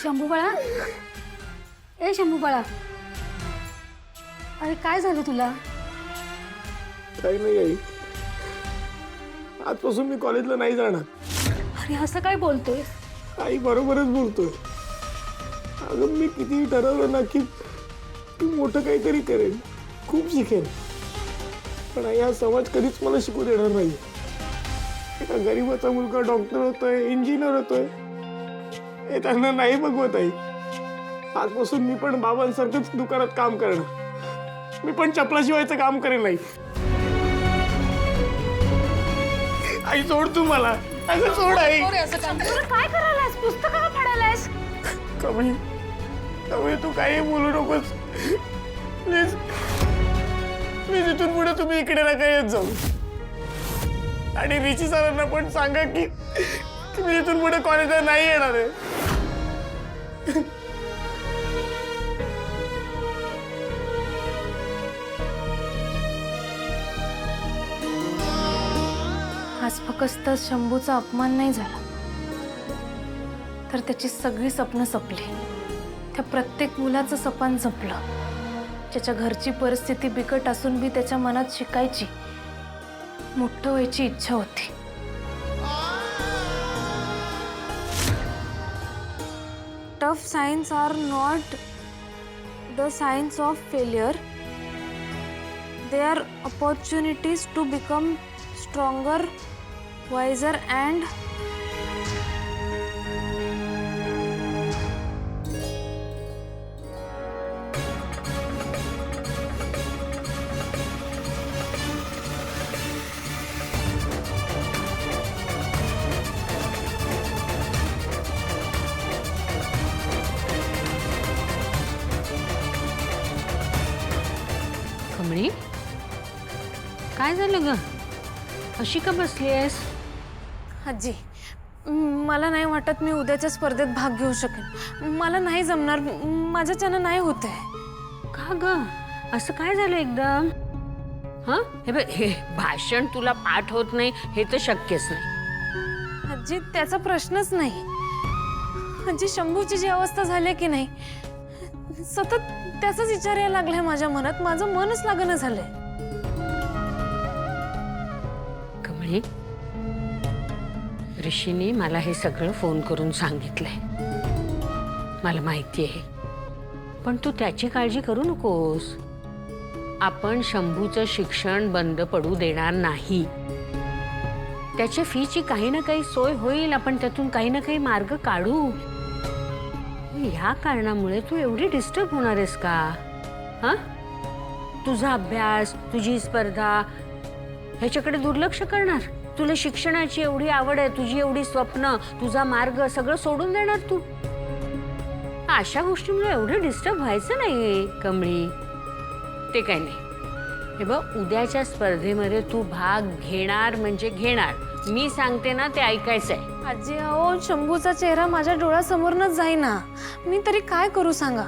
शंभू बाळा, ए शंभू बाळा, अरे काय झालं तुला? काही नाही आई, आजपासून मी कॉलेजला नाही जाणार. अरे असं काय बोलतोय? आई बरोबरच बोलतोय. अगं मी कितीही ठरवलं ना की मोठं काहीतरी करेन, खूप शिकेन, पण आई हा समाज कधीच मला शिकू देणार नाही. एका गरीबाचा मुलगा डॉक्टर होतोय, इंजिनियर होतोय, हे त्यांना नाही बघवत. आई आजपासून मी पण बाबांसारखंच दुकानात काम करणार. मी पण चपला शिवायचं काम करेन. आई सोड तू मला, असं सोड आई. काय करायलास? पुस्तकं का फाडायलास? कमळी, कमळी तू काही बोलू नकोस प्लीज. मी तिथून पुढे तुम्ही इकडे नका येत जाऊ. आणि ऋषी सरांना पण सांगा की मी तिथून पुढे कॉलेजला नाही येणार आहे. आज फक्त शंभूचा अपमान नाही झाला, तर त्याची सगळी स्वप्न संपली. त्या प्रत्येक मुलाचं सपन संपलं. त्याच्या घरची परिस्थिती बिकट असून बी त्याच्या मनात शिकायची, मोठं व्हायची इच्छा होती. Tough signs are not the signs of failure. They are opportunities to become stronger, wiser and Kamli, काय झालं ग? अशी का बसली आहेस? आजी, मला नाही वाटत मी उद्याच्या स्पर्धेत भाग घेऊ शकेन. मला नाही जमणार, माझ्याच्यानं नाही होत आहे. का ग? असं काय झालं एकदम? हा, हे बघ, हे भाषण तुला पाठ होत नाही हे तर शक्यच नाही. आजी, त्याचा प्रश्नच नाही. आजी, शंभूची जी अवस्था झाली की नाही, सतत त्याचाच विचार यायला लागलाय माझ्या मनात. माझं मनच लागणं झालंय. कमळी, ऋषीने मला हे सगळं फोन करून सांगितलंय. मला माहिती आहे, पण तू त्याची काळजी करू नकोस. आपण शंभूचं शिक्षण बंद पडू देणार नाही. त्याच्या फीची काही ना काही सोय होईल. आपण त्यातून काही ना काही मार्ग काढू. या कारणामुळे तू एवढी डिस्टर्ब होणार आहेस का? हा, तुझा अभ्यास, तुझी स्पर्धा ह्याच्याकडे दुर्लक्ष करणार? तुला शिक्षणाची एवढी आवड आहे, तुझी एवढी स्वप्न, तुझा मार्ग सगळं सोडून देणार तू? अशा गोष्टीमुळे एवढं डिस्टर्ब व्हायचं नाही कमळी. ते काही नाही. हे बघ, उद्याच्या स्पर्धेमध्ये तू भाग घेणार म्हणजे घेणार. मी सांगते ना ते ऐकायचंय. आजी, अहो, शंभूचा चेहरा माझ्या डोळ्यासमोरनच जाईना. मी तरी काय करू सांगा?